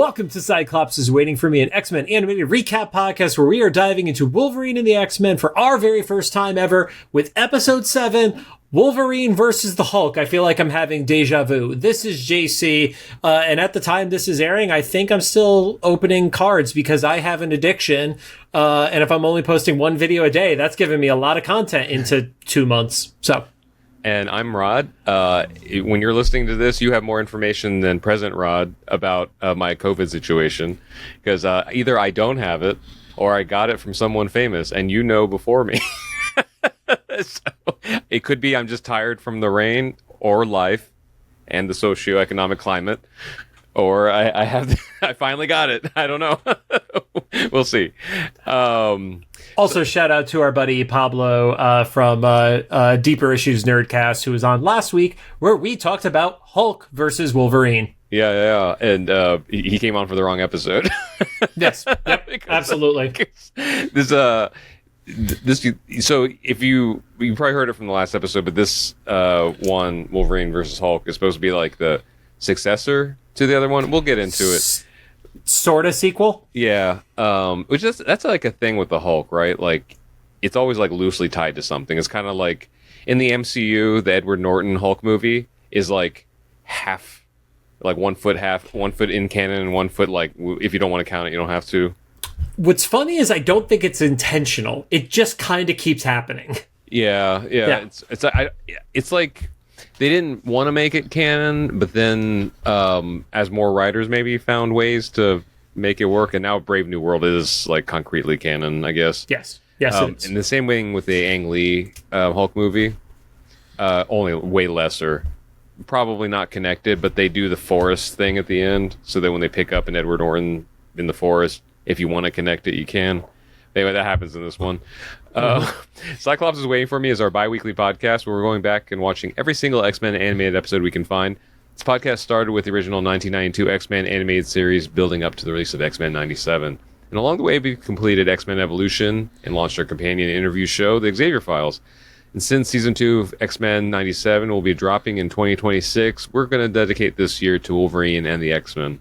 Welcome to Cyclops is Waiting for Me, an X-Men animated recap podcast where we are diving into Wolverine and the X-Men for our very first time ever with episode 7, Wolverine versus the Hulk. I feel like I'm having deja vu. This is JC, and at the time this is airing, I think I'm still opening cards because I have an addiction, and if I'm only posting one video a day, that's giving me a lot of content into 2 months, so... And I'm Rod. When you're listening to this, you have more information than President Rod about my COVID situation, because either I don't have it or I got it from someone famous, and you know before me. So it could be I'm just tired from the rain or life and the socioeconomic climate, or I finally got it. I don't know. We'll see. Also, shout out to our buddy Pablo from Deeper Issues Nerdcast, who was on last week, where we talked about Hulk versus Wolverine. Yeah. And he came on for the wrong episode. Yes, yep, absolutely. So if you probably heard it from the last episode, but this one, Wolverine versus Hulk, is supposed to be like the successor to the other one. We'll get into it. Sort of sequel? Yeah. That's like a thing with the Hulk, right? Like, it's always like loosely tied to something. It's kind of like in the MCU, the Edward Norton Hulk movie is like half, like 1 foot in canon and 1 foot, like, if you don't want to count it, you don't have to. What's funny is I don't think it's intentional. It just kind of keeps happening. Yeah. It's like they didn't want to make it canon, but then as more writers maybe found ways to make it work, and now Brave New World is like concretely canon, I guess. Yes, it is. And the same way with the Ang Lee Hulk movie, only way lesser. Probably not connected, but they do the forest thing at the end, so that when they pick up an Edward Norton in the forest, if you want to connect it, you can. Anyway, that happens in this one. Cyclops is Waiting for Me is our bi-weekly podcast where we're going back and watching every single X-Men animated episode we can find. This podcast started with the original 1992 X-Men animated series, building up to the release of X-Men 97. And along the way, we completed X-Men Evolution and launched our companion interview show, the Xavier Files. And since season 2 of X-Men 97 will be dropping in 2026, we're going to dedicate this year to Wolverine and the X-Men.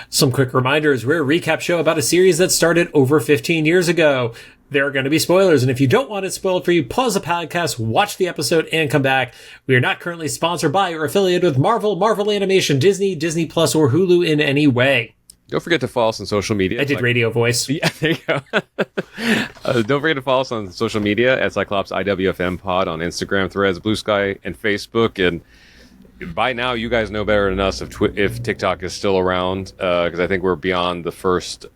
Some quick reminders. We're a recap show about a series that started over 15 years ago. There are going to be spoilers, and if you don't want it spoiled for you, pause the podcast, watch the episode, and come back. We are not currently sponsored by or affiliated with Marvel Animation, Disney, Disney Plus, or Hulu in any way. Don't forget to follow us on social media. I did radio voice. Yeah, there you go. Don't forget to follow us on social media at Cyclops IWFM Pod on Instagram, Threads, Blue Sky, and Facebook. And by now, you guys know better than us if TikTok is still around, because I think we're beyond the first...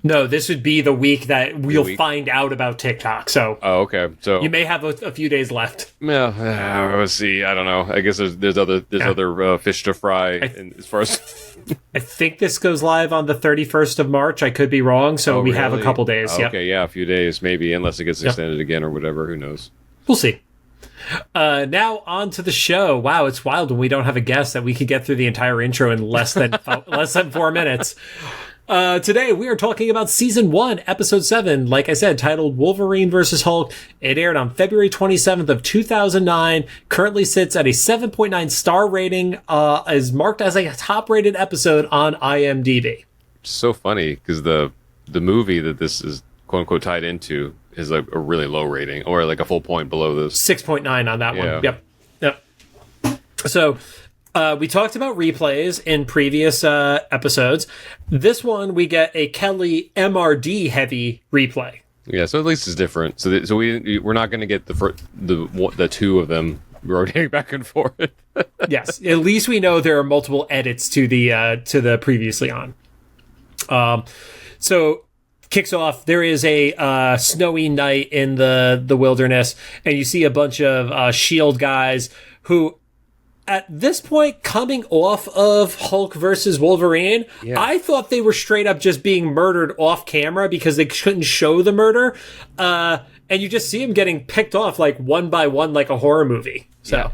No, this would be the week that we'll find out about TikTok. So, okay. So you may have a few days left. Yeah, let's see. I don't know. I guess there's other fish to fry. As far as I think this goes live on the 31st of March. I could be wrong. So we have a couple days. Okay, yeah, a few days maybe, unless it gets extended again or whatever. Who knows? We'll see. Now on to the show. Wow, it's wild when we don't have a guest that we could get through the entire intro in less than 4 minutes. Today, we are talking about Season 1, Episode 7, like I said, titled Wolverine vs. Hulk. It aired on February 27th of 2009, currently sits at a 7.9 star rating, is marked as a top-rated episode on IMDb. It's so funny, because the movie that this is quote-unquote tied into is like a really low rating, or like a full point below this. 6.9 on that one. Yep. So... we talked about replays in previous episodes. This one, we get a Kelly MRD heavy replay. Yeah, so at least it's different. So we're not going to get the two of them rotating back and forth. Yes, at least we know there are multiple edits to the previously on. So kicks off. There is a snowy night in the wilderness, and you see a bunch of S.H.I.E.L.D. guys who. At this point, coming off of Hulk versus Wolverine, I thought they were straight up just being murdered off camera because they couldn't show the murder. And you just see them getting picked off like one by one, like a horror movie. So,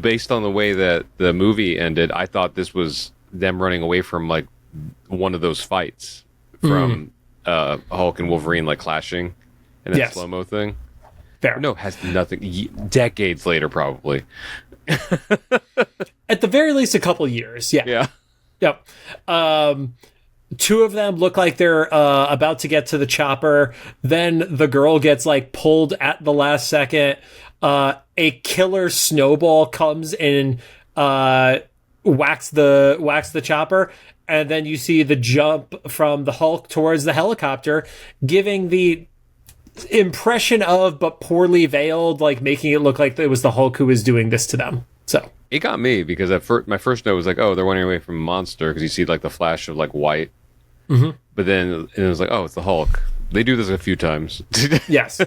based on the way that the movie ended, I thought this was them running away from like one of those fights from Hulk and Wolverine like clashing and that slow-mo thing. Fair. No, it has nothing. Decades later, probably. At the very least, a couple years. Yeah. Yep. Two of them look like they're about to get to the chopper. Then the girl gets like pulled at the last second. A killer snowball comes and whacks the chopper. And then you see the jump from the Hulk towards the helicopter, giving the impression of, but poorly veiled, like making it look like it was the Hulk who was doing this to them. So it got me because my first note was like, oh, they're running away from a monster, because you see like the flash of like white. Mm-hmm. But then it was like, oh, it's the Hulk. They do this a few times. Yes.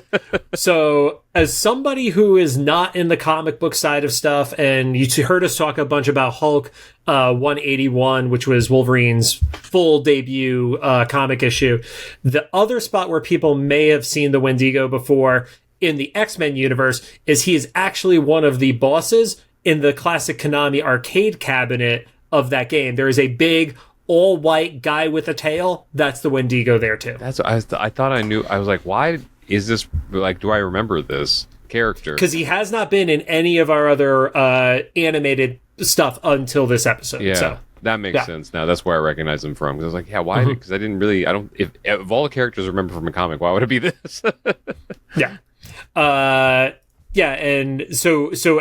So as somebody who is not in the comic book side of stuff, and you heard us talk a bunch about Hulk 181, which was Wolverine's full debut comic issue. The other spot where people may have seen the Wendigo before in the X-Men universe is he is actually one of the bosses in the classic Konami arcade cabinet of that game. There is a big all-white guy with a tail. That's the Wendigo there too. That's I thought I knew. I was like, why is this, like, do I remember this character? Because he has not been in any of our other animated stuff until this episode. Yeah, so, that makes sense now. That's where I recognize him from. Because I was like, yeah, why? Because I didn't really, I don't, if of all the characters I remember from a comic, why would it be this? Yeah. And so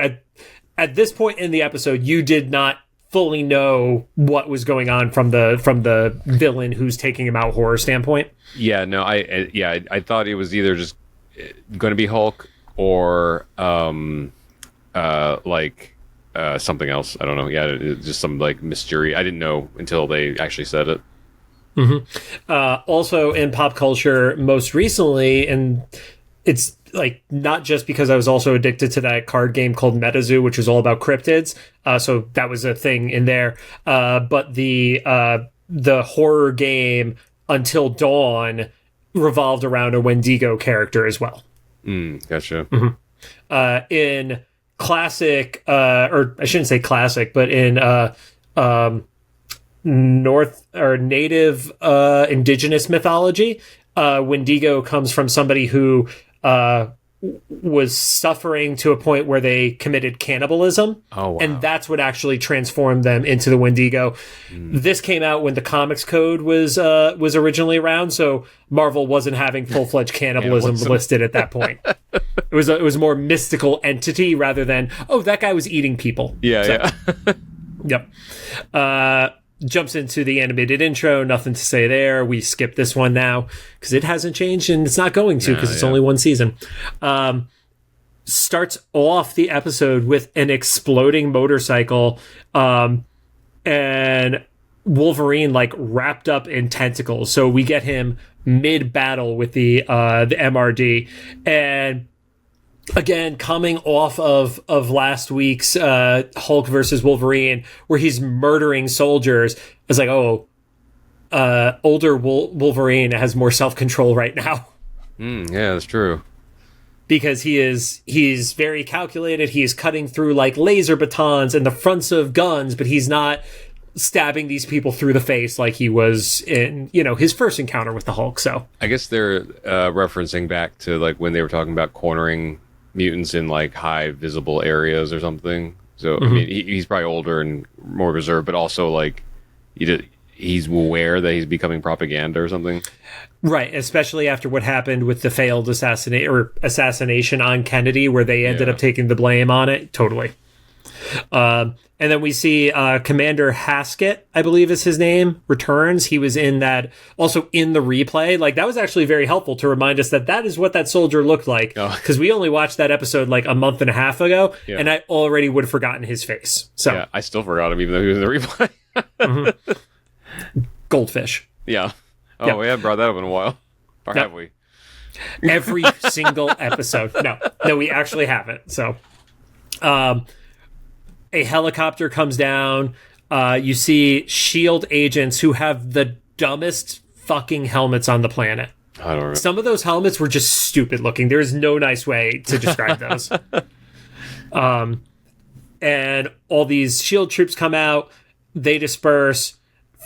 at this point in the episode, you did not fully know what was going on from the villain who's taking him out horror standpoint. Yeah, no, I thought it was either just going to be Hulk or something else. I don't know. Yeah, just some like mystery. I didn't know until they actually said it. Mm-hmm. Also in pop culture, most recently, and it's like not just because I was also addicted to that card game called MetaZoo, which was all about cryptids. So that was a thing in there. But the horror game Until Dawn revolved around a Wendigo character as well. Gotcha. Mm-hmm. In classic, or I shouldn't say classic, but in North or native indigenous mythology, Wendigo comes from somebody who was suffering to a point where they committed cannibalism. Oh, wow. And that's what actually transformed them into the Wendigo. This came out when the Comics Code was originally around, so Marvel wasn't having full-fledged cannibalism listed at that point. It was a more mystical entity rather than, oh, that guy was eating people. Yeah. Yep. Jumps into the animated intro. Nothing to say there. We skip this one now because it hasn't changed and it's not going to because it's only one season. Starts off the episode with an exploding motorcycle and Wolverine like wrapped up in tentacles. So we get him mid battle with the MRD, and again, coming off of last week's Hulk versus Wolverine, where he's murdering soldiers, it's like, older Wolverine has more self-control right now. Yeah, that's true. Because he's very calculated. He is cutting through like laser batons and the fronts of guns, but he's not stabbing these people through the face like he was in, his first encounter with the Hulk. So I guess they're referencing back to like when they were talking about cornering mutants in like high visible areas or something. So I mean, he's probably older and more reserved, but also like he's aware that he's becoming propaganda or something. Right, especially after what happened with the failed assassination on Kennedy, where they ended up taking the blame on it. Totally. And then we see Commander Haskett, I believe is his name, returns. He was in that, also in the replay. Like, that was actually very helpful to remind us that is what that soldier looked like. Because we only watched that episode like a month and a half ago, and I already would have forgotten his face. So yeah, I still forgot him, even though he was in the replay. Goldfish. Yeah. Oh, we haven't brought that up in a while. Or have we? Every single episode. No, we actually haven't. So, a helicopter comes down. You see SHIELD agents who have the dumbest fucking helmets on the planet. I don't remember. Some of those helmets were just stupid looking. There is no nice way to describe those. And all these SHIELD troops come out. They disperse.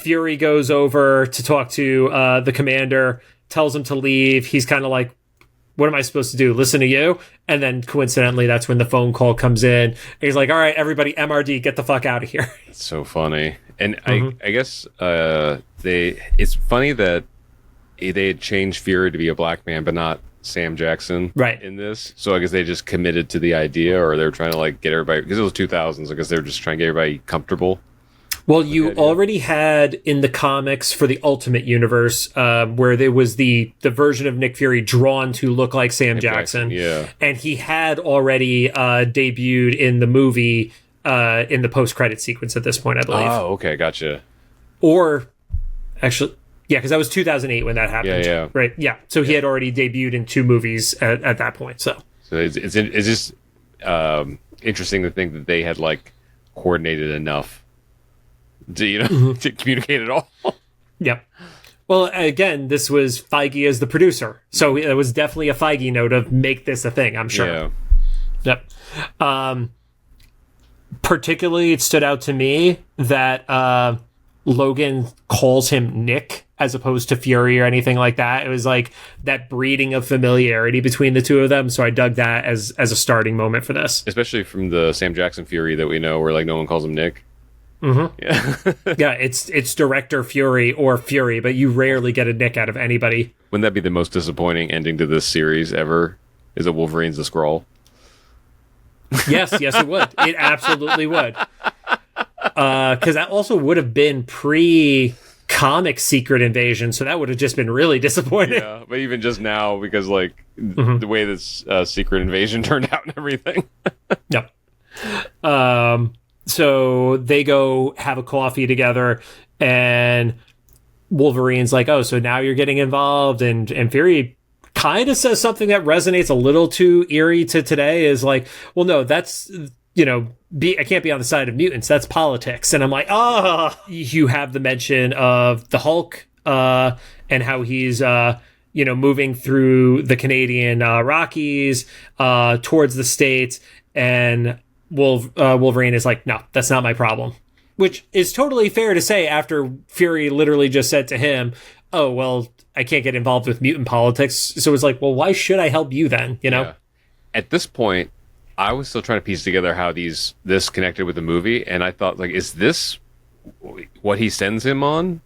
Fury goes over to talk to the commander, tells him to leave. He's kind of like, what am I supposed to do? Listen to you? And then coincidentally, that's when the phone call comes in. And he's like, all right, everybody, MRD, get the fuck out of here. It's so funny. And I guess it's funny that they had changed Fury to be a black man, but not Sam Jackson in this. So I guess they just committed to the idea, or they're trying to like get everybody, because it was 2000s, I guess they were just trying to get everybody comfortable. Well, you already had in the comics for the Ultimate Universe, where there was the version of Nick Fury drawn to look like Sam Jackson. Yeah. And he had already debuted in the movie in the post-credit sequence at this point, I believe. Oh, okay, gotcha. Or, actually, yeah, because that was 2008 when that happened. Yeah. Right, yeah. So he had already debuted in 2 movies at that point, so. So it's just interesting to think that they had, like, coordinated enough to, to communicate it all. Yep. Well, again, this was Feige as the producer. So it was definitely a Feige note of make this a thing, I'm sure. Yeah. Yep. Particularly, it stood out to me that Logan calls him Nick as opposed to Fury or anything like that. It was like that breeding of familiarity between the two of them. So I dug that as a starting moment for this. Especially from the Sam Jackson Fury that we know, where like no one calls him Nick. Mm-hmm. Yeah. Yeah, it's Director Fury or Fury, but you rarely get a Nick out of anybody. Wouldn't that be the most disappointing ending to this series ever? Is it Wolverine's the Skrull? Yes, it would. It absolutely would. Because that also would have been pre-comic Secret Invasion, so that would have just been really disappointing. Yeah, but even just now, because like the way this Secret Invasion turned out and everything. Yep. So they go have a coffee together, and Wolverine's like, oh, so now you're getting involved, and Fury kind of says something that resonates a little too eerie to today, is like, well, no, that's, I can't be on the side of mutants. That's politics. And I'm like, you have the mention of the Hulk, and how he's, moving through the Canadian Rockies, towards the States, and Wolverine is like, no, that's not my problem. Which is totally fair to say after Fury literally just said to him, oh, well, I can't get involved with mutant politics. So it's like, well, why should I help you then? Yeah. At this point, I was still trying to piece together how this connected with the movie. And I thought, like, is this what he sends him on?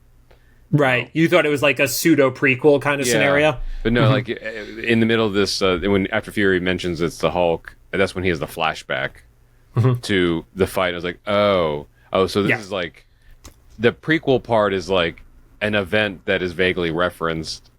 Right. You thought it was like a pseudo prequel kind of scenario? But no, like in the middle of this, after Fury mentions it's the Hulk, that's when he has the flashback to the fight. I was like, so this is like the prequel part is like an event that is vaguely referenced,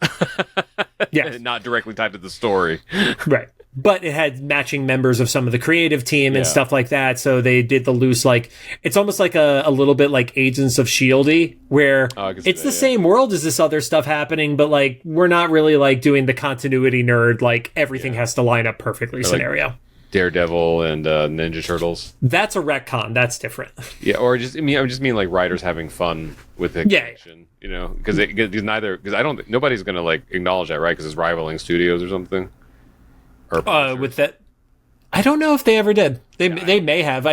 not directly tied to the story, right? But it had matching members of some of the creative team and stuff like that, so they did the loose, like, it's almost like a little bit like Agents of S.H.I.E.L.D., where it's the same world as this other stuff happening, but like we're not really like doing the continuity nerd, like everything has to line up perfectly scenario. Like Daredevil and Ninja Turtles. That's a retcon. That's different. Yeah, or I just mean like writers having fun with the connection, because nobody's gonna like acknowledge that, right? Because it's rivaling studios or something. Or with that, I don't know if they ever did. They may have.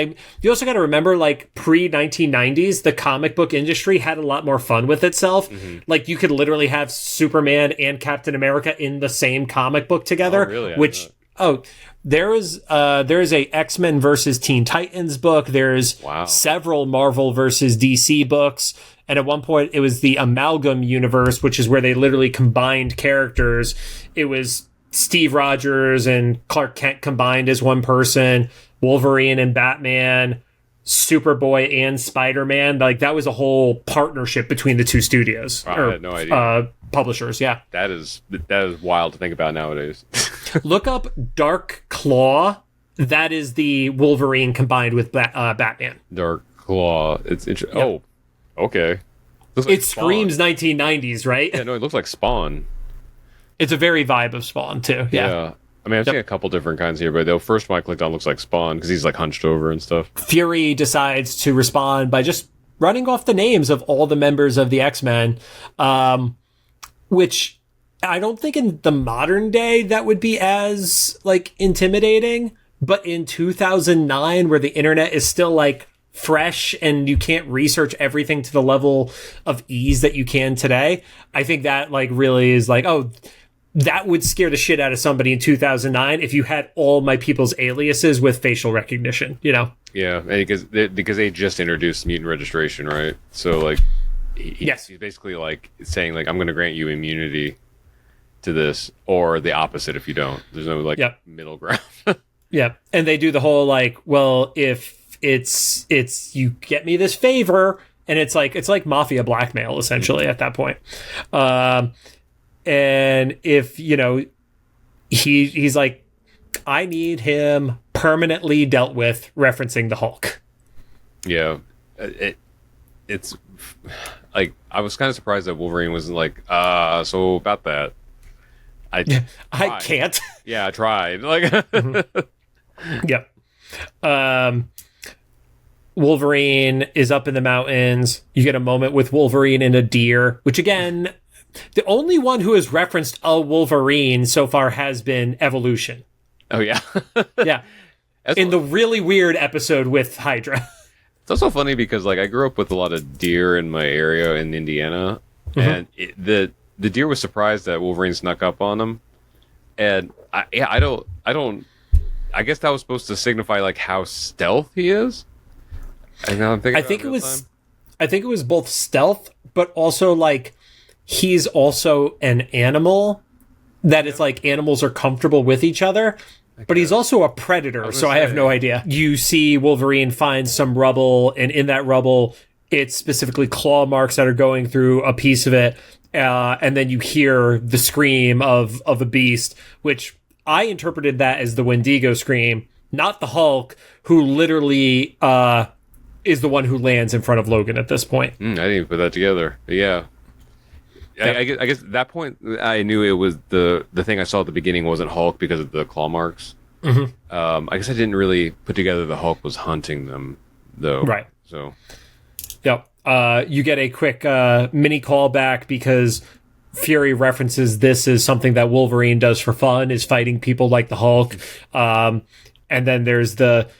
You also got to remember, like pre-1990s, the comic book industry had a lot more fun with itself. Like you could literally have Superman and Captain America in the same comic book together. Oh, really? There is a X-Men versus Teen Titans book. There's several Marvel versus DC books. And at one point, it was the Amalgam universe, which is where they literally combined characters. It was Steve Rogers and Clark Kent combined as one person, Wolverine and Batman, Superboy and Spider-Man. Like that was a whole partnership between the two studios. I had no idea. Publishers, yeah. That is wild to think about nowadays. Look up Dark Claw. That is the Wolverine combined with Batman. Dark Claw. It's interesting. Yep. Oh, okay. It screams 1990s, right? Yeah, no, it looks like Spawn. It's a very vibe of Spawn, too. Yeah. I mean, I've seen a couple different kinds here, but the first one I clicked on looks like Spawn because he's like hunched over and stuff. Fury decides to respond by just running off the names of all the members of the X-Men, which I don't think in the modern day that would be as like intimidating. But in 2009, where the internet is still like fresh and you can't research everything to the level of ease that you can today, I think that like really is like, oh, that would scare the shit out of somebody in 2009 if you had all my people's aliases with facial recognition, you know? Yeah, because they just introduced mutant registration, right? So like, he's basically like saying like, I'm going to grant you immunity to this, or the opposite if you don't. There's no like middle ground. Yeah, and they do the whole like, well, if it's you get me this favor, and it's like mafia blackmail essentially at that point. And if, you know, he's like, I need him permanently dealt with, referencing the Hulk. Yeah, it's like, I was kind of surprised that Wolverine wasn't like, so about that. I can't. Yeah, I tried. Like, Yep. Wolverine is up in the mountains. You get a moment with Wolverine and a deer, which again, the only one who has referenced a Wolverine so far has been Evolution. Oh, yeah. Yeah. In the really weird episode with Hydra. It's also funny because, like, I grew up with a lot of deer in my area in Indiana, and the deer was surprised that Wolverine snuck up on them. And I guess that was supposed to signify, like, how stealth he is. And now I'm thinking I think it was both stealth, but also, like, he's also an animal that it's like animals are comfortable with each other, but he's also a predator, so I have no idea. You see Wolverine find some rubble, and in that rubble, it's specifically claw marks that are going through a piece of it, and then you hear the scream of a beast, which I interpreted that as the Wendigo scream, not the Hulk, who literally is the one who lands in front of Logan at this point. I didn't even put that together. But yeah. I guess at that point I knew it was the thing I saw at the beginning wasn't Hulk because of the claw marks. I guess I didn't really put together the Hulk was hunting them, though. Right. So. Yep. You get a quick mini callback because Fury references this as something that Wolverine does for fun, is fighting people like the Hulk. And then there's the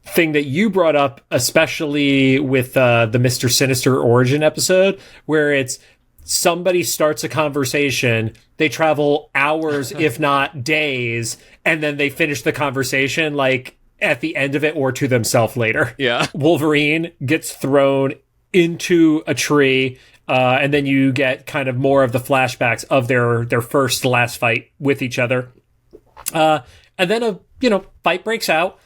thing that you brought up, especially with the Mr. Sinister origin episode, where it's somebody starts a conversation, they travel hours, if not days, and then they finish the conversation like at the end of it or to themselves later. Yeah. Wolverine gets thrown into a tree, and then you get kind of more of the flashbacks of their first last fight with each other. And then a fight breaks out.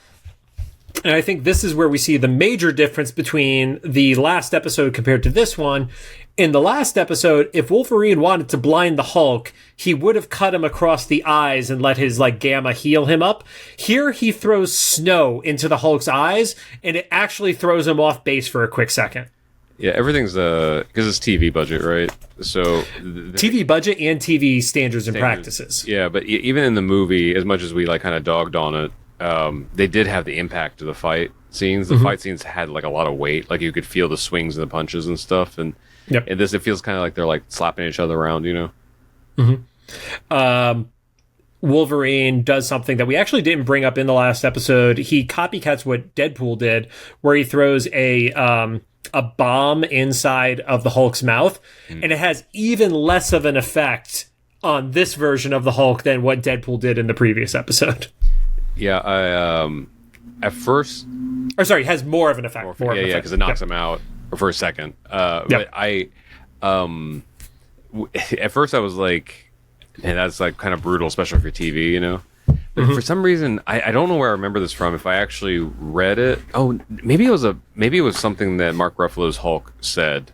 And I think this is where we see the major difference between the last episode compared to this one. In the last episode, if Wolverine wanted to blind the Hulk, he would have cut him across the eyes and let his gamma heal him up. Here, he throws snow into the Hulk's eyes, and it actually throws him off base for a quick second. Yeah, everything's because it's TV budget, right? So TV budget and TV standards and practices. Yeah, but even in the movie, as much as we kind of dogged on it, they did have the impact of the fight scenes. The fight scenes had a lot of weight. Like you could feel the swings and the punches and stuff. And in this, it feels kind of like they're slapping each other around, Wolverine does something that we actually didn't bring up in the last episode. He copycats what Deadpool did, where he throws a bomb inside of the Hulk's mouth, and it has even less of an effect on this version of the Hulk than what Deadpool did in the previous episode. Yeah, at first... Or sorry, it has more of an effect. Because it knocks him out for a second. But at first I was like, man, that's kind of brutal, especially for TV, But for some reason, I don't know where I remember this from. If I actually read it, maybe it was something that Mark Ruffalo's Hulk said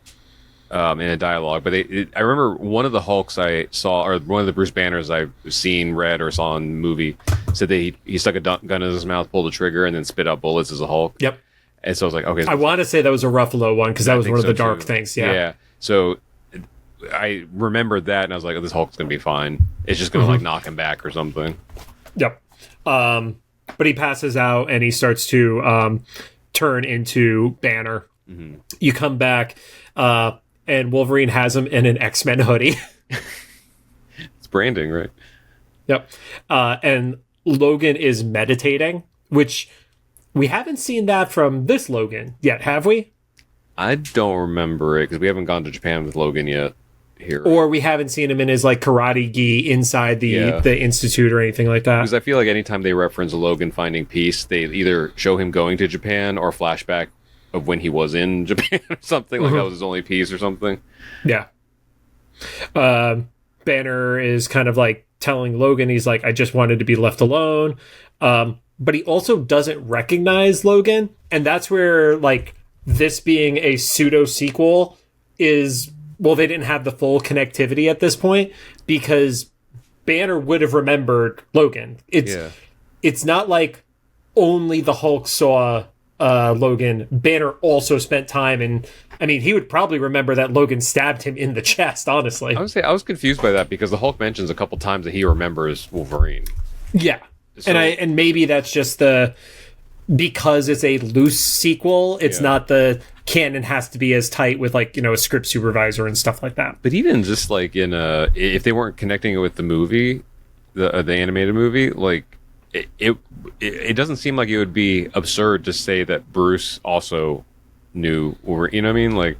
in a dialogue. But I remember one of the Hulks I saw, or one of the Bruce Banners I've seen, read, or saw in the movie, said that he stuck a gun in his mouth, pulled the trigger, and then spit out bullets as a Hulk. Yep. And so I was like, okay. I want to say that was a Ruffalo one because that was one of the dark things. Yeah. Yeah. So I remembered that, and I was like, oh, this Hulk's gonna be fine. It's just gonna knock him back or something. Yep. But he passes out and he starts to turn into Banner. You come back, and Wolverine has him in an X-Men hoodie. It's branding, right? Yep. And Logan is meditating, which we haven't seen that from this Logan yet, have we? I don't remember it because we haven't gone to Japan with Logan yet. here. Or we haven't seen him in his like karate gi inside the institute or anything like that. Because I feel like anytime they reference Logan finding peace, they either show him going to Japan or flashback of when he was in Japan or something. Like that was his only peace or something. Yeah. Banner is kind of like telling Logan, he's like, I just wanted to be left alone. But he also doesn't recognize Logan. And that's where like this being a pseudo sequel is, well, they didn't have the full connectivity at this point because Banner would have remembered Logan. It's not like only the Hulk saw Logan. Banner also spent time, and I mean, he would probably remember that Logan stabbed him in the chest, honestly. I would say I was confused by that because the Hulk mentions a couple times that he remembers Wolverine. Yeah. So, and maybe that's just because it's a loose sequel, it's not the canon has to be as tight with like, you know, a script supervisor and stuff like that. But even just like in if they weren't connecting it with the movie, the animated movie, like it doesn't seem like it would be absurd to say that Bruce also knew Wolverine. You know what I mean? Like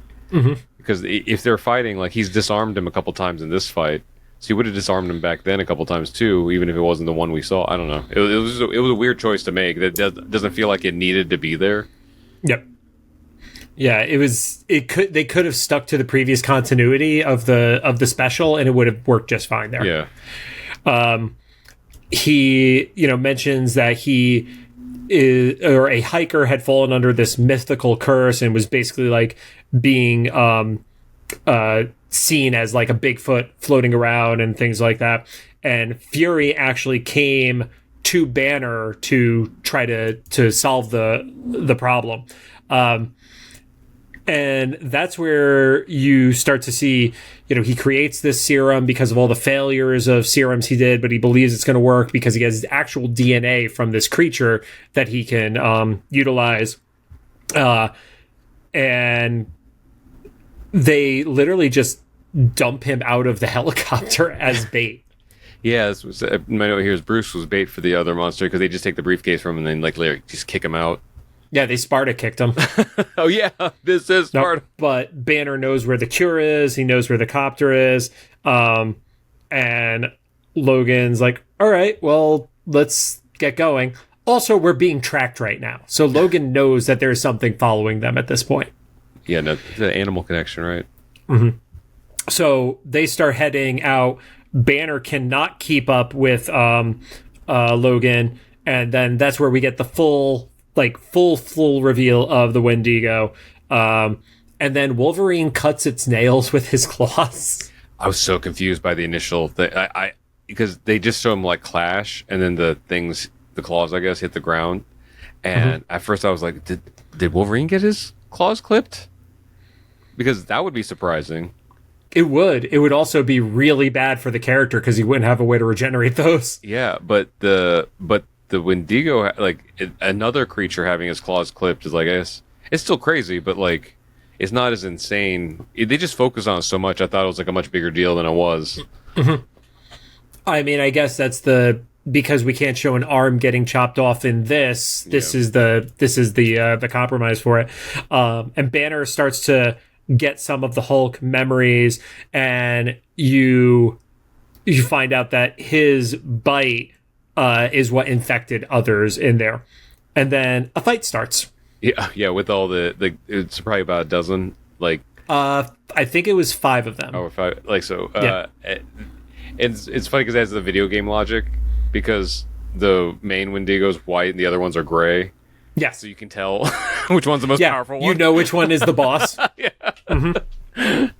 because if they're fighting, like he's disarmed him a couple times in this fight. So he would have disarmed him back then a couple times too, even if it wasn't the one we saw. I don't know. It was a weird choice to make. That doesn't feel like it needed to be there. Yep. Yeah, they could have stuck to the previous continuity of the special, and it would have worked just fine there. Yeah. He, you know, mentions that he is, or a hiker had fallen under this mythical curse and was basically like being seen as like a Bigfoot floating around and things like that. And Fury actually came to Banner to try to solve the problem. And that's where you start to see, you know, he creates this serum because of all the failures of serums he did, but he believes it's going to work because he has actual DNA from this creature that he can utilize. And they literally just dump him out of the helicopter as bait. Yeah, my note here is Bruce was bait for the other monster because they just take the briefcase from him and then like later just kick him out. Yeah, they Sparta kicked him. Oh yeah, this is Sparta. No, but Banner knows where the cure is. He knows where the copter is. And Logan's like, all right, well, let's get going. Also, we're being tracked right now. So Logan knows that there's something following them at this point. Yeah, no, the animal connection, right? Mm-hmm. So they start heading out. Banner cannot keep up with Logan. And then that's where we get the full reveal of the Wendigo. And then Wolverine cuts its nails with his claws. I was so confused by the initial thing. Because they just show him like clash, and then the claws, I guess, hit the ground. And at first I was like, did Wolverine get his claws clipped? Because that would be surprising. It would. It would also be really bad for the character because he wouldn't have a way to regenerate those. Yeah, but the Wendigo, like another creature having his claws clipped, is like, I guess it's still crazy, but like it's not as insane. They just focus on it so much. I thought it was like a much bigger deal than it was. I mean, I guess that's because we can't show an arm getting chopped off in this. This is the compromise for it. And Banner starts to get some of the Hulk memories, and you find out that his bite is what infected others in there. And then a fight starts. Yeah, with all the it's probably about a dozen, like I think it was 5 of them. Oh, 5, like so. It's funny because it has the video game logic because the main Wendigo's white and the other ones are gray. Yeah, so you can tell which one's the most powerful one. You know which one is the boss. Yeah.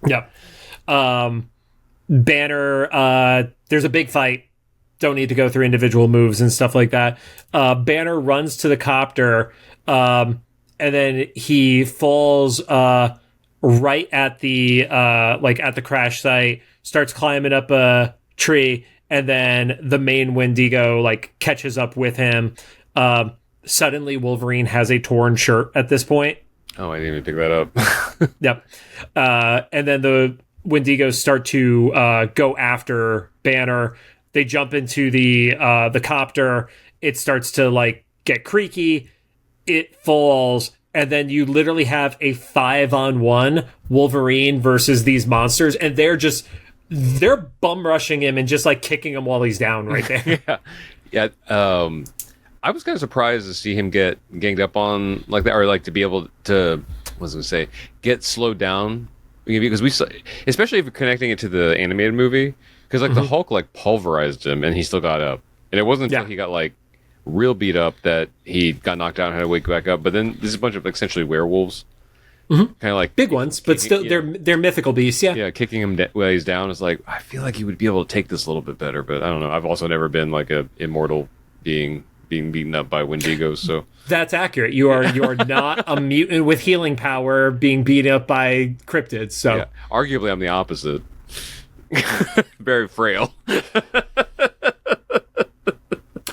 Yep. Banner. There's a big fight. Don't need to go through individual moves and stuff like that. Banner runs to the copter, and then he falls right at the at the crash site. Starts climbing up a tree, and then the main Wendigo catches up with him. Suddenly, Wolverine has a torn shirt at this point. Oh, I didn't even pick that up. Yep. And then the Wendigos start to go after Banner. They jump into the copter. It starts to get creaky. It falls, and then you literally have a 5-on-1 Wolverine versus these monsters, and they're bum rushing him and just like kicking him while he's down right there. Yeah. I was kind of surprised to see him get ganged up on like that, or like to be able to, what was I going to say, get slowed down, because we saw, especially if you're connecting it to the animated movie, because like the Hulk like pulverized him and he still got up, and it wasn't until he got like real beat up that he got knocked out and had to wake back up. But then there's a bunch of essentially werewolves, kind of like big ones, but still they're mythical beasts. Yeah, kicking him while he's down is like, I feel like he would be able to take this a little bit better, but I don't know. I've also never been like a immortal being beaten up by Wendigos, so that's accurate. You are not a mutant with healing power being beaten up by cryptids. So arguably, I'm the opposite. Very frail.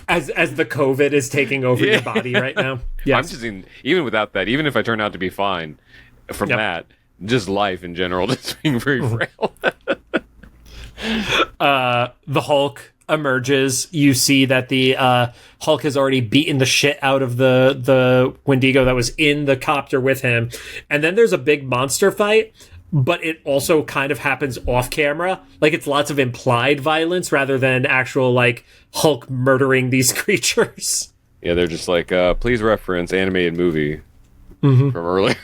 As the COVID is taking over your body right now. Yes. I'm just even without that, even if I turn out to be fine from that, just life in general, just being very frail. The Hulk emerges. You see that the Hulk has already beaten the shit out of the Wendigo that was in the copter with him. And then there's a big monster fight, but it also kind of happens off camera. Like, it's lots of implied violence rather than actual, like, Hulk murdering these creatures. Yeah, they're just like, please reference animated movie from earlier.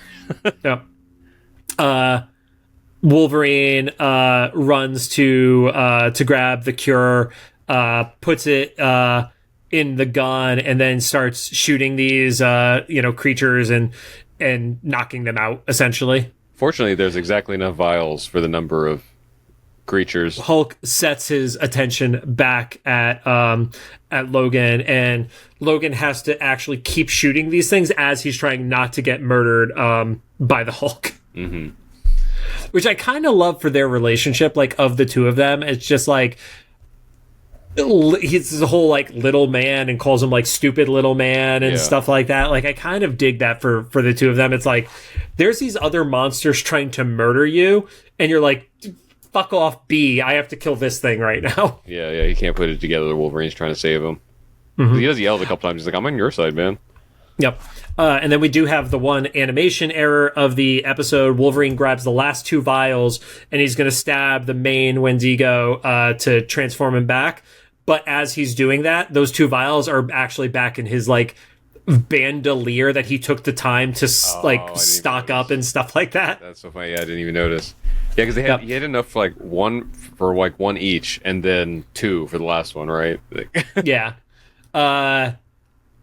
Wolverine runs to grab the cure, puts it in the gun, and then starts shooting these creatures and knocking them out, essentially. Fortunately, there's exactly enough vials for the number of creatures. Hulk sets his attention back at Logan, and Logan has to actually keep shooting these things as he's trying not to get murdered by the Hulk. Mm-hmm. Which I kind of love for their relationship, like, of the two of them. It's just like, he's the whole like little man and calls him like stupid little man and stuff like that. Like, I kind of dig that for the two of them. It's like, there's these other monsters trying to murder you, and you're like, fuck off, B. I have to kill this thing right now. Yeah, he can't put it together. The Wolverine's trying to save him. Mm-hmm. He does yell a couple times. He's like, I'm on your side, man. Yep. And then we do have the one animation error of the episode. Wolverine grabs the last 2 vials, and he's going to stab the main Wendigo to transform him back. But as he's doing that, those 2 vials are actually back in his, like, bandolier that he took the time to, stock up and stuff like that. That's so funny. Yeah, I didn't even notice. Yeah, because he had enough for, like, one each, and then 2 for the last one, right? Yeah.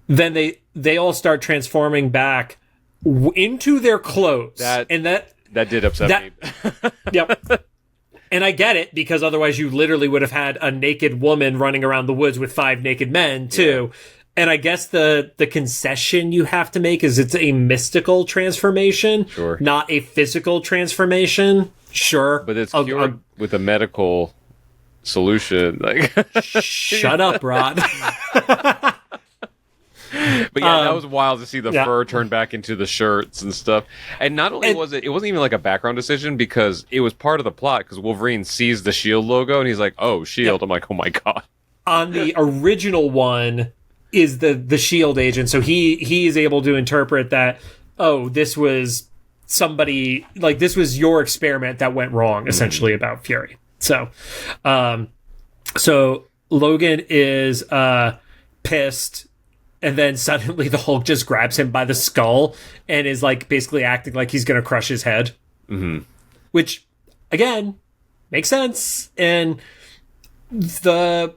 Then they all start transforming back into their clothes. That did upset me. Yep. And I get it, because otherwise you literally would have had a naked woman running around the woods with 5 naked men, too. Yeah. And I guess the concession you have to make is it's a mystical transformation, not a physical transformation. Sure. But it's cured with a medical solution. Like, shut up, Rod. But yeah, that was wild to see the fur turn back into the shirts and stuff. And not only it wasn't even like a background decision, because it was part of the plot, because Wolverine sees the S.H.I.E.L.D. logo and he's like, oh, S.H.I.E.L.D. I'm like, oh my God. On the original one is the S.H.I.E.L.D. agent, so he is able to interpret that, oh, this was somebody, like, this was your experiment that went wrong, essentially, about Fury. So Logan is pissed. And then suddenly the Hulk just grabs him by the skull and is like basically acting like he's going to crush his head. Mm-hmm. Which, again, makes sense. And the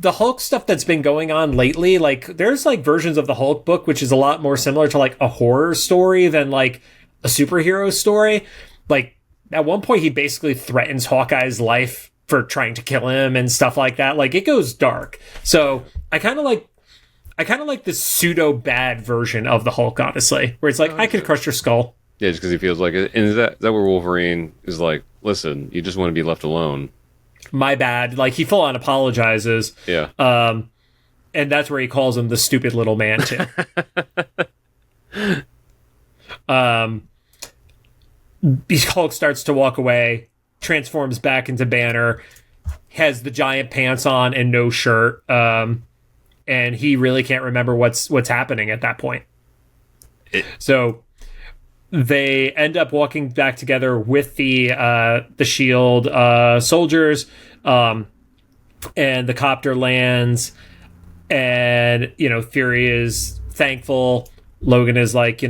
Hulk stuff that's been going on lately, like, there's like versions of the Hulk book, which is a lot more similar to like a horror story than like a superhero story. Like, at one point he basically threatens Hawkeye's life for trying to kill him and stuff like that. Like, it goes dark. So I kind of like the pseudo bad version of the Hulk, honestly, where it's like, I could crush your skull. Yeah, just because he feels like it. And is that where Wolverine is like, listen, you just want to be left alone. My bad. Like, he full on apologizes. Yeah. And that's where he calls him the stupid little man too. Hulk starts to walk away, transforms back into Banner, has the giant pants on and no shirt. And he really can't remember what's happening at that point. So they end up walking back together with the Shield soldiers, and the copter lands, and Fury is thankful. Logan is like,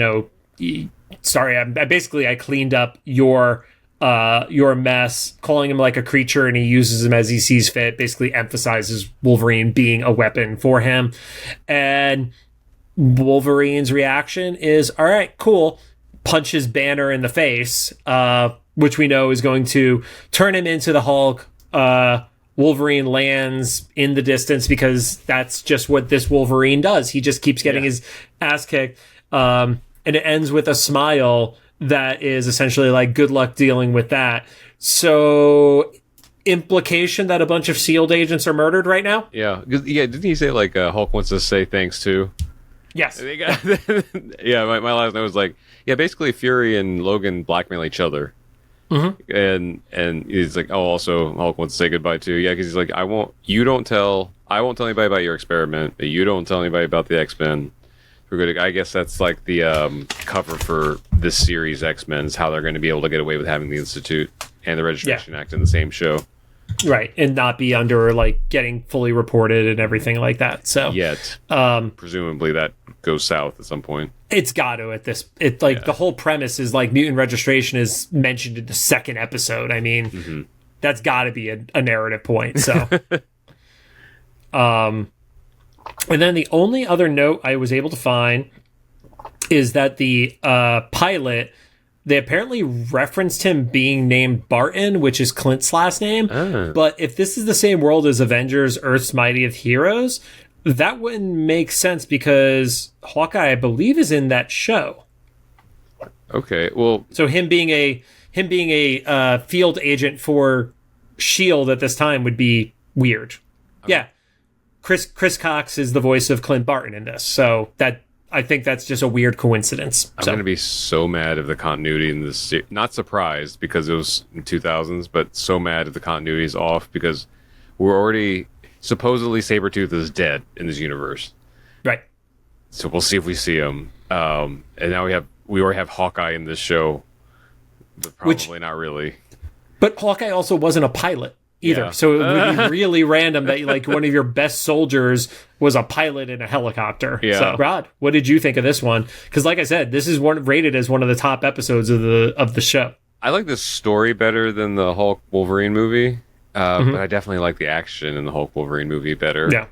sorry, I cleaned up your mess, calling him like a creature, and he uses him as he sees fit. Basically emphasizes Wolverine being a weapon for him, and Wolverine's reaction is, all right, cool. Punches Banner in the face, which we know is going to turn him into the Hulk. Wolverine lands in the distance because that's just what this Wolverine does. He just keeps getting his ass kicked. And it ends with a smile that is essentially like, good luck dealing with that. So, implication that a bunch of SHIELD agents are murdered right now? Yeah. Didn't he say like Hulk wants to say thanks too? Yes. Yeah, my last note was like, basically Fury and Logan blackmail each other. Mm-hmm. And he's like, oh, also Hulk wants to say goodbye too. Yeah, because he's like, I won't tell anybody about your experiment, but you don't tell anybody about the X-Men. We're good. I guess that's like the cover for this series, X-Men, is how they're going to be able to get away with having the Institute and the Registration Act in the same show. Right, and not be under like getting fully reported and everything like that. So presumably that goes south at some point. It's got to at this. It's like the whole premise is like mutant registration is mentioned in the second episode. I mean, that's got to be a narrative point. So, and then the only other note I was able to find is that the pilot. They apparently referenced him being named Barton, which is Clint's last name. But if this is the same world as Avengers Earth's Mightiest Heroes, that wouldn't make sense because Hawkeye, I believe, is in that show. Okay, well... So him being a field agent for S.H.I.E.L.D. at this time would be weird. Yeah. Chris Cox is the voice of Clint Barton in this, so I think that's just a weird coincidence. I'm going to be so mad if the continuity in this... Not surprised, because it was in 2000s, but so mad if the continuity is off, because we're already... Supposedly, Sabretooth is dead in this universe. Right. So we'll see if we see him. And now we already have Hawkeye in this show, but probably not really. But Hawkeye also wasn't a pilot either, so it would be really random that like one of your best soldiers was a pilot in a helicopter. Yeah. So, Rod, what did you think of this one? Because, like I said, this is rated as one of the top episodes of the show. I like the story better than the Hulk Wolverine movie, but I definitely like the action in the Hulk Wolverine movie better. Yeah.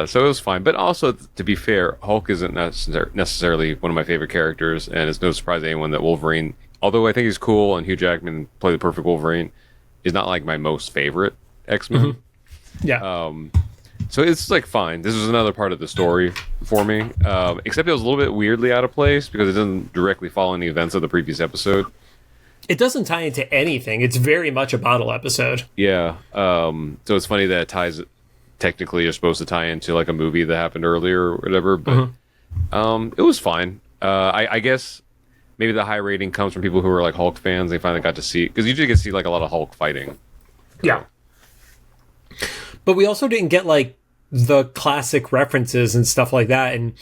So it was fine, but also to be fair, Hulk isn't necessarily one of my favorite characters, and it's no surprise to anyone that Wolverine, although I think he's cool and Hugh Jackman played the perfect Wolverine, is not like my most favorite X-Men. Yeah. So it's like fine. This was another part of the story for me, except it was a little bit weirdly out of place because it doesn't directly follow any events of the previous episode. It doesn't tie into anything. It's very much a bottle episode. Yeah. So it's funny that it ties. Technically, you're supposed to tie into like a movie that happened earlier or whatever, but it was fine. I guess maybe the high rating comes from people who are like Hulk fans. They finally got to see, because you did get to see like a lot of Hulk fighting. Yeah. But we also didn't get like the classic references and stuff like that. And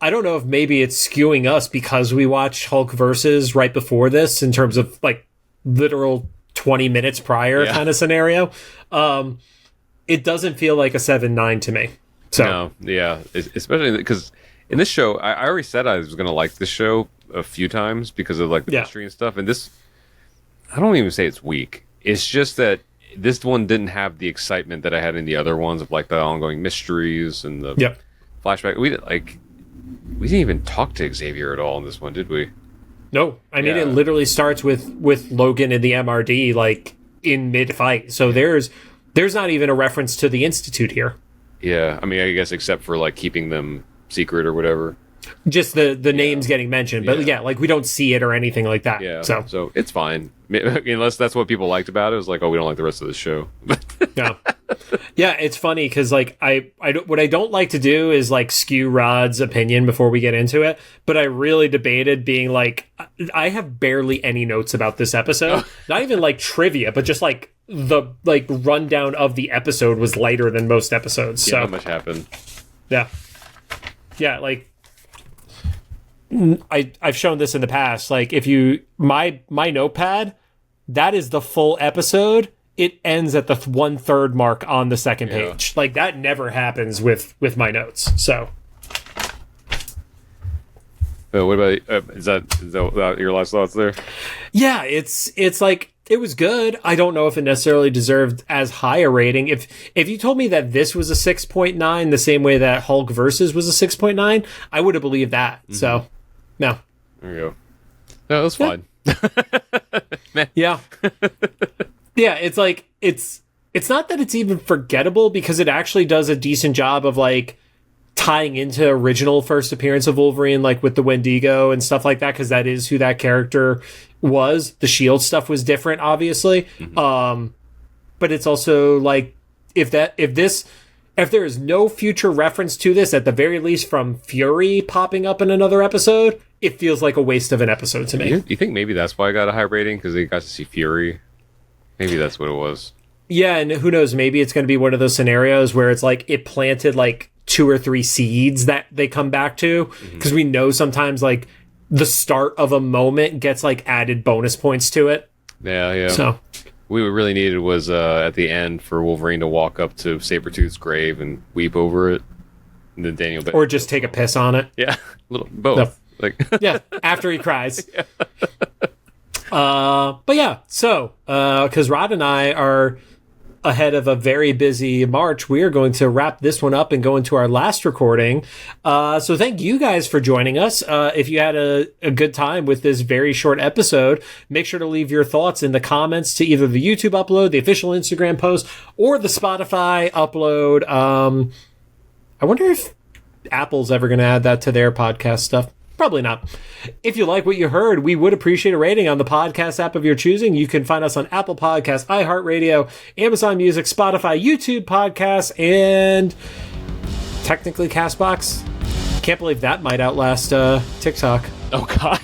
I don't know if maybe it's skewing us because we watched Hulk versus right before this in terms of like literal 20 minutes prior kind of scenario. It doesn't feel like a 7-9 to me. So no, yeah, especially because in this show, I already said I was going to like this show a few times because of like the mystery and stuff. And this, I don't even say it's weak. It's just that this one didn't have the excitement that I had in the other ones of like the ongoing mysteries and the flashback. We didn't even talk to Xavier at all in this one, did we? No, I mean it literally starts with Logan and the MRD like in mid fight. So there's not even a reference to the Institute here. Yeah, I mean, I guess except for like keeping them secret or whatever. Just the names getting mentioned, but like we don't see it or anything like that. Yeah, so it's fine. Unless that's what people liked about it. It was like, oh, we don't like the rest of the show. Yeah, it's funny because like what I don't like to do is like skew Rod's opinion before we get into it. But I really debated being like, I have barely any notes about this episode. Not even like trivia, but just like the like rundown of the episode was lighter than most episodes. So not much happened. Yeah, like I've shown this in the past. Like if you my notepad, that is the full episode. It ends at the 1/3 mark on the second page. Like that never happens with my notes. So. What about is that your last thoughts there? Yeah, it's like it was good. I don't know if it necessarily deserved as high a rating. If you told me that this was a 6.9, the same way that Hulk Versus was a 6.9, I would have believed that. Mm-hmm. So, no. There you go. No, it was fine. Yeah. Yeah, it's like it's not that it's even forgettable because it actually does a decent job of like tying into original first appearance of Wolverine, like with the Wendigo and stuff like that, because that is who that character was. The Shield stuff was different, obviously. Mm-hmm. But it's also like if there is no future reference to this, at the very least from Fury popping up in another episode, it feels like a waste of an episode to me. You think maybe that's why I got a high rating, because they got to see Fury? Maybe that's what it was. Yeah, and who knows? Maybe it's going to be one of those scenarios where it's like it planted like 2 or 3 seeds that they come back to, because we know sometimes like the start of a moment gets like added bonus points to it. Yeah. So what we really needed was at the end for Wolverine to walk up to Sabretooth's grave and weep over it, and then Daniel or just take a piss on it. Yeah, both. Like yeah, after he cries. Yeah. But yeah, so because Rod and I are ahead of a very busy March, we are going to wrap this one up and go into our last recording. So thank you guys for joining us. If you had a good time with this very short episode, make sure to leave your thoughts in the comments to either the YouTube upload, the official Instagram post, or the Spotify upload. I wonder if Apple's ever going to add that to their podcast stuff. Probably not. If you like what you heard, we would appreciate a rating on the podcast app of your choosing. You can find us on Apple Podcasts, iHeartRadio, Amazon Music, Spotify, YouTube Podcasts, and technically CastBox. Can't believe that might outlast TikTok. Oh, God.